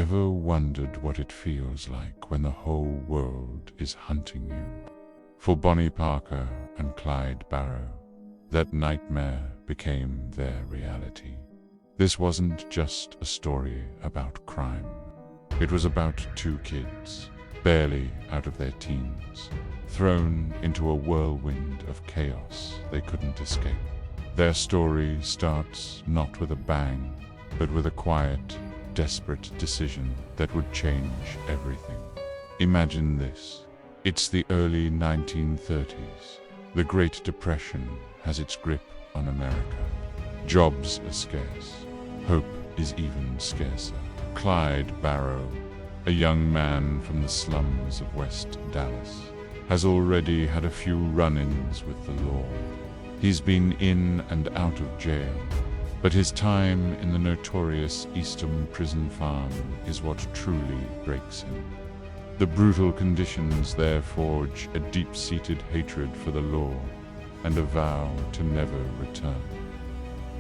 Ever wondered what it feels like when the whole world is hunting you? For Bonnie Parker and Clyde Barrow, that nightmare became their reality. This wasn't just a story about crime. It was about two kids, barely out of their teens, thrown into a whirlwind of chaos they couldn't escape. Their story starts not with a bang, but with a quiet, desperate decision that would change everything. Imagine this. It's the early 1930s. The Great Depression has its grip on America. Jobs are scarce. Hope is even scarcer. Clyde Barrow, a young man from the slums of West Dallas, has already had a few run-ins with the law. He's been in and out of jail, but his time in the notorious Eastern prison farm is what truly breaks him. The brutal conditions there forge a deep-seated hatred for the law and a vow to never return.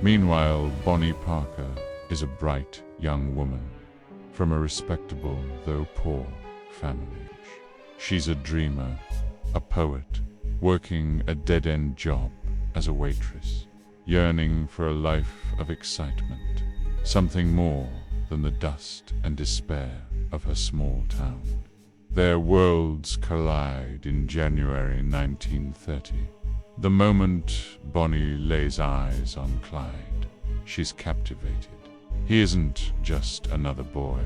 Meanwhile, Bonnie Parker is a bright young woman from a respectable, though poor, family. She's a dreamer, a poet, working a dead-end job as a waitress, yearning for a life of excitement, something more than the dust and despair of her small town. Their worlds collide in January 1930. The moment Bonnie lays eyes on Clyde, she's captivated. He isn't just another boy.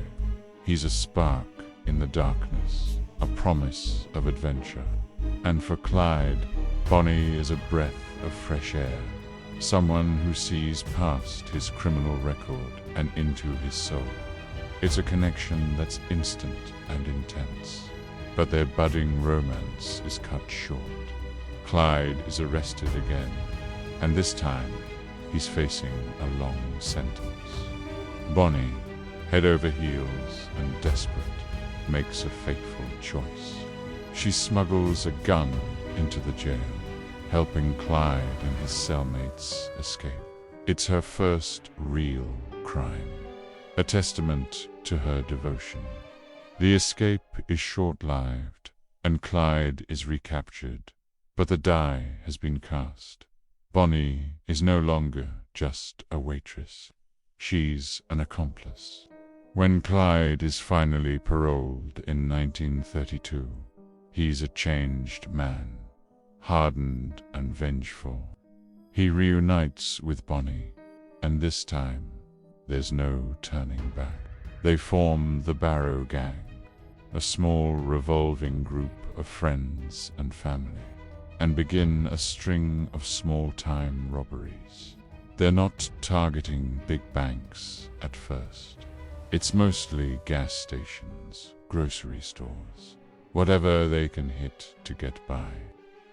He's a spark in the darkness, a promise of adventure. And for Clyde, Bonnie is a breath of fresh air, someone who sees past his criminal record and into his soul. It's a connection that's instant and intense, but their budding romance is cut short. Clyde is arrested again, and this time he's facing a long sentence. Bonnie, head over heels and desperate, makes a fateful choice. She smuggles a gun into the jail, helping Clyde and his cellmates escape. It's her first real crime, a testament to her devotion. The escape is short-lived, and Clyde is recaptured, but the die has been cast. Bonnie is no longer just a waitress. She's an accomplice. When Clyde is finally paroled in 1932, he's a changed man, hardened and vengeful. He reunites with Bonnie, and this time, there's no turning back. They form the Barrow Gang, a small revolving group of friends and family, and begin a string of small-time robberies. They're not targeting big banks at first. It's mostly gas stations, grocery stores, whatever they can hit to get by.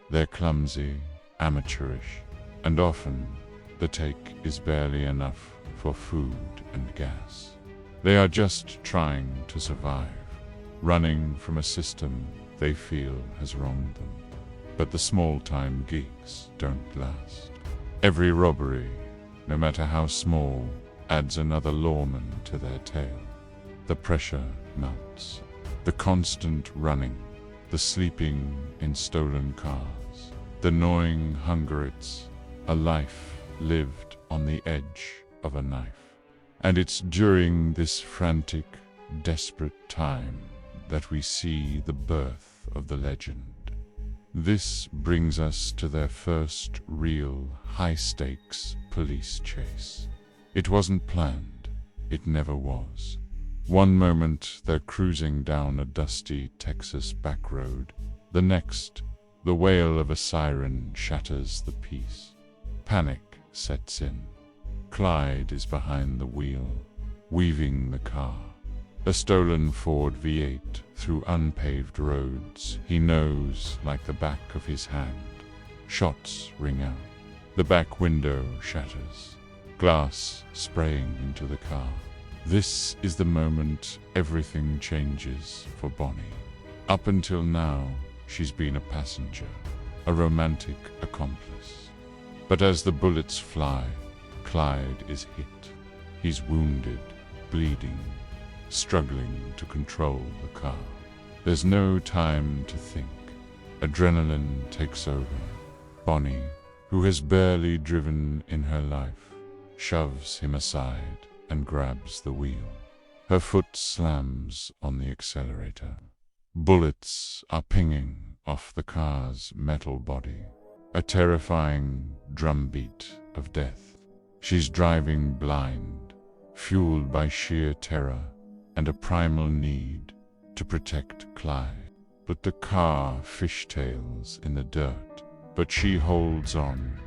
They're clumsy, amateurish, and often the take is barely enough for food and gas. They are just trying to survive, running from a system they feel has wronged them. But the small-time gigs don't last. Every robbery, no matter how small, adds another lawman to their tale. The pressure mounts. The constant running, the sleeping in stolen cars, the gnawing hunger. It's a life lived on the edge of a knife. And it's during this frantic, desperate time that we see the birth of the legend. This brings us to their first real high-stakes police chase. It wasn't planned. It never was. One moment they're cruising down a dusty Texas back road. The next, the wail of a siren shatters the peace. Panic sets in. Clyde is behind the wheel, weaving the car. A stolen Ford V8 through unpaved roads he knows like the back of his hand. Shots ring out. The back window shatters, glass spraying into the car. This is the moment everything changes for Bonnie. Up until now, she's been a passenger, a romantic accomplice. But as the bullets fly, Clyde is hit. He's wounded, bleeding, struggling to control the car. There's no time to think. Adrenaline takes over. Bonnie, who has barely driven in her life, shoves him aside and grabs the wheel. Her foot slams on the accelerator. Bullets are pinging off the car's metal body, a terrifying drumbeat of death. She's driving blind, fueled by sheer terror and a primal need to protect Clyde. But the car fishtails in the dirt, but she holds on,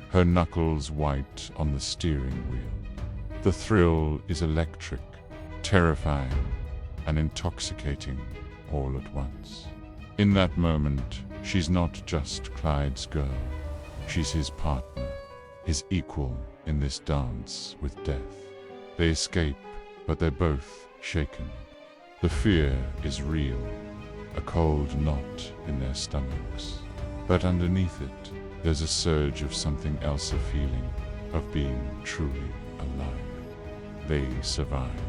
her knuckles white on the steering wheel. The thrill is electric, terrifying, and intoxicating all at once. In that moment, she's not just Clyde's girl. She's his partner, his equal in this dance with death. They escape, but they're both shaken. The fear is real, a cold knot in their stomachs. But underneath it, there's a surge of something else, a feeling of being truly alive. They survived.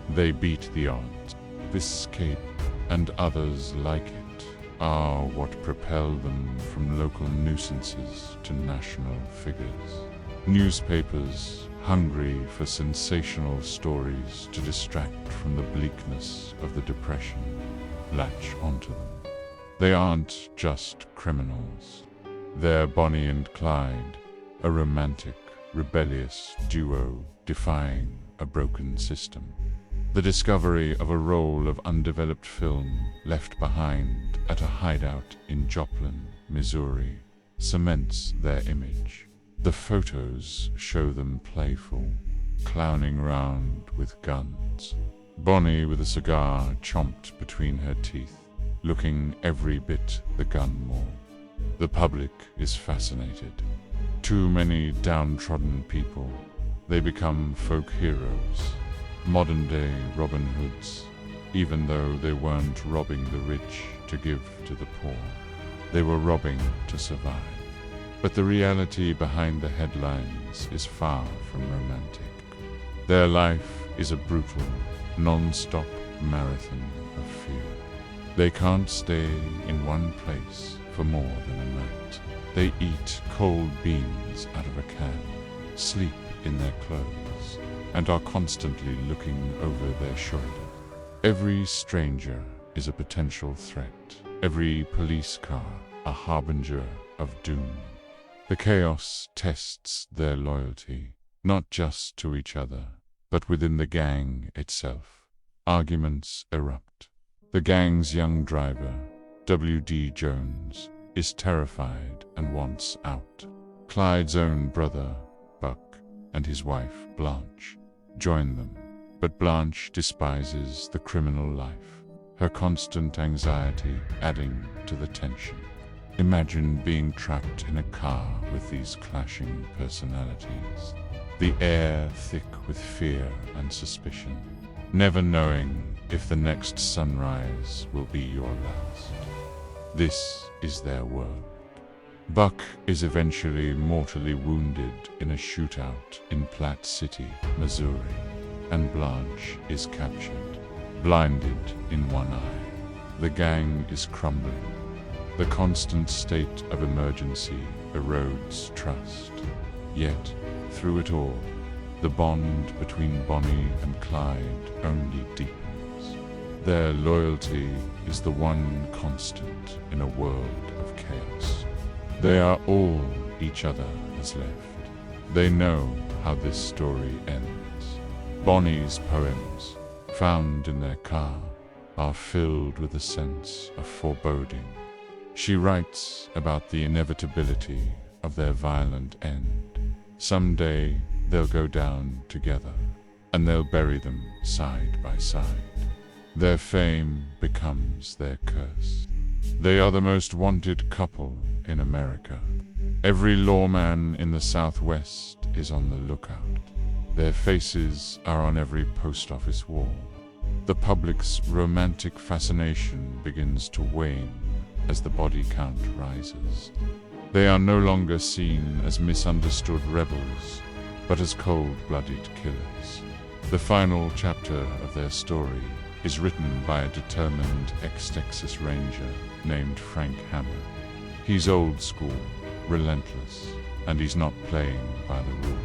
They beat the odds. This escape, and others like it, are what propelled them from local nuisances to national figures. Newspapers, hungry for sensational stories to distract from the bleakness of the Depression, latch onto them. They aren't just criminals. They're Bonnie and Clyde, a romantic, rebellious duo defying a broken system. The discovery of a roll of undeveloped film left behind at a hideout in Joplin, Missouri, cements their image. The photos show them playful, clowning round with guns. Bonnie with a cigar chomped between her teeth, looking every bit the gun more. The public is fascinated. Too many downtrodden people. They become folk heroes, modern-day Robin Hoods, even though they weren't robbing the rich to give to the poor. They were robbing to survive. But the reality behind the headlines is far from romantic. Their life is a brutal, non-stop marathon of fear. They can't stay in one place for more than a night. They eat cold beans out of a can, sleep in their clothes, and are constantly looking over their shoulder. Every stranger is a potential threat. Every police car a harbinger of doom. The chaos tests their loyalty, not just to each other, but within the gang itself. Arguments erupt. The gang's young driver, W.D. Jones, is terrified and wants out. Clyde's own brother, Buck, and his wife, Blanche, join them, but Blanche despises the criminal life, her constant anxiety adding to the tension. Imagine being trapped in a car with these clashing personalities, the air thick with fear and suspicion, never knowing if the next sunrise will be your last. This is their world. Buck is eventually mortally wounded in a shootout in Platte City, Missouri, and Blanche is captured, blinded in one eye. The gang is crumbling. The constant state of emergency erodes trust. Yet, through it all, the bond between Bonnie and Clyde only deepens. Their loyalty is the one constant in a world of chaos. They are all each other has left. They know how this story ends. Bonnie's poems, found in their car, are filled with a sense of foreboding. She writes about the inevitability of their violent end. Someday they'll go down together, and they'll bury them side by side. Their fame becomes their curse. They are the most wanted couple in America. Every lawman in the Southwest is on the lookout. Their faces are on every post office wall. The public's romantic fascination begins to wane as the body count rises. They are no longer seen as misunderstood rebels, but as cold-blooded killers. The final chapter of their story is written by a determined ex-Texas Ranger named Frank Hammer. He's old school, relentless, and he's not playing by the rules.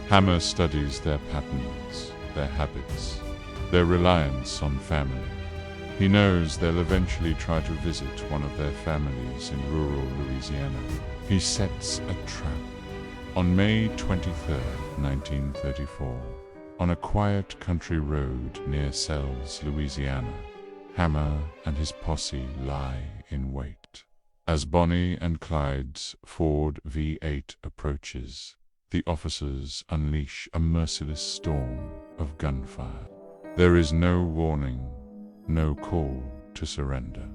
Hammer studies their patterns, their habits, their reliance on family. He knows they'll eventually try to visit one of their families in rural Louisiana. He sets a trap. On May 23, 1934, on a quiet country road near Sells, Louisiana, Hammer and his posse lie in wait. As Bonnie and Clyde's Ford V8 approaches, the officers unleash a merciless storm of gunfire. There is no warning, no call to surrender.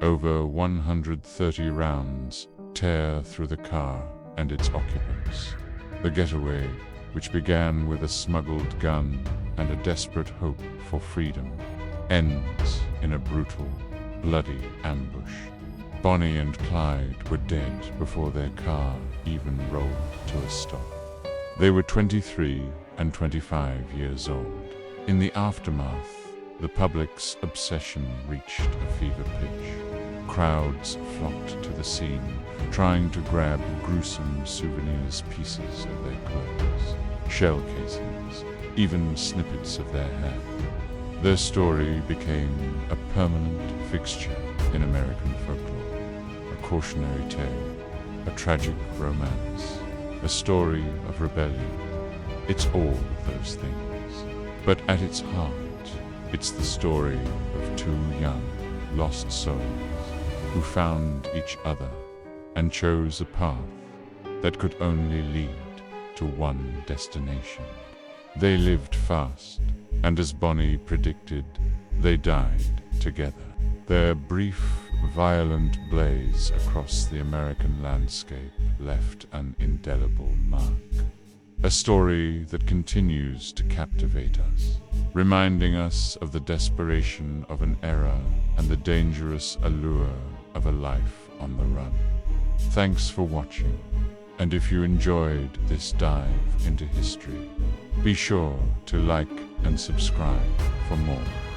Over 130 rounds tear through the car and its occupants. The getaway, which began with a smuggled gun and a desperate hope for freedom, ends in a brutal, bloody ambush. Bonnie and Clyde were dead before their car even rolled to a stop. They were 23 and 25 years old. In the aftermath, the public's obsession reached a fever pitch. Crowds flocked to the scene, trying to grab gruesome souvenirs, pieces of their clothes, shell casings, even snippets of their hair. Their story became a permanent fixture in American folklore, a cautionary tale, a tragic romance, a story of rebellion. It's all of those things, but at its heart, it's the story of two young, lost souls who found each other and chose a path that could only lead to one destination. They lived fast, and as Bonnie predicted, they died together. Their brief, violent blaze across the American landscape left an indelible mark. A story that continues to captivate us, reminding us of the desperation of an era and the dangerous allure of a life on the run. Thanks for watching, and if you enjoyed this dive into history, be sure to like and subscribe for more.